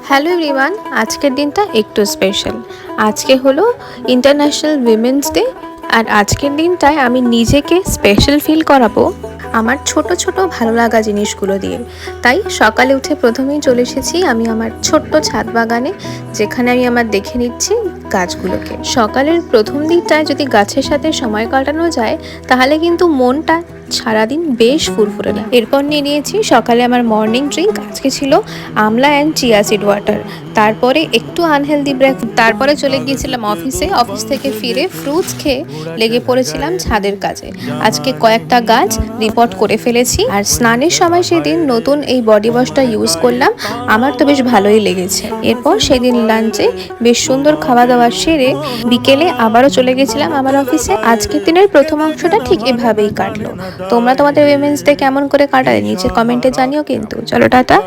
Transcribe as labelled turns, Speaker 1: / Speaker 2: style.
Speaker 1: Hello everyone, আজকের দিনটা একটু স্পেশাল। আজকে হলো ইন্টারন্যাশনাল উইমেন্স ডে। আর আজকের দিনটায় আমি নিজেকে স্পেশাল ফিল করাবো আমার ছোট ছোট ভালো লাগা জিনিসগুলো দিয়ে। তাই সকালে উঠে প্রথমেই চলে এসেছি আমি আমার ছোট্ট ছাদ বাগানে, যেখানে আমি আমার দেখে নিচ্ছি গাছগুলোকে। সকালের প্রথম দিকটায় যদি গাছের সাথে সময় কাটানো যায় তাহলে কিন্তু মনটা সারাদিন বেশ ফুরফুরে লাগে। এরপর নিয়ে নিয়েছি সকালে আমার মর্নিং ড্রিঙ্ক, আজকে ছিল আমলা অ্যান্ড চিয়া সিড ওয়াটার। তারপরে একটু আনহেলদি ব্রেকফাস্ট, তারপরে চলে গিয়েছিলাম অফিসে। অফিস থেকে ফিরে ফ্রুটস খেয়ে লেগে পড়েছিলাম ছাদের কাজে। আজকে কয়েকটা গাছ রিপোর্ট করে ফেলেছি, আর স্নানের সময় সেদিন নতুন এই বডি ওয়াশটা ইউজ করলাম, আমার তো বেশ ভালোই লেগেছে। এরপর সেদিন লাঞ্চে বেশ সুন্দর খাওয়া দাওয়া সেরে বিকেলে আবারও চলে গেছিলাম আমার অফিসে। আজকের দিনের প্রথম অংশটা ঠিক এভাবেই কাটলো। তোমরা তোমাদের উইমেন্স ডে কেমন করে কাটালে নিচে কমেন্টে জানিও কিন্তু। চলো টাটা।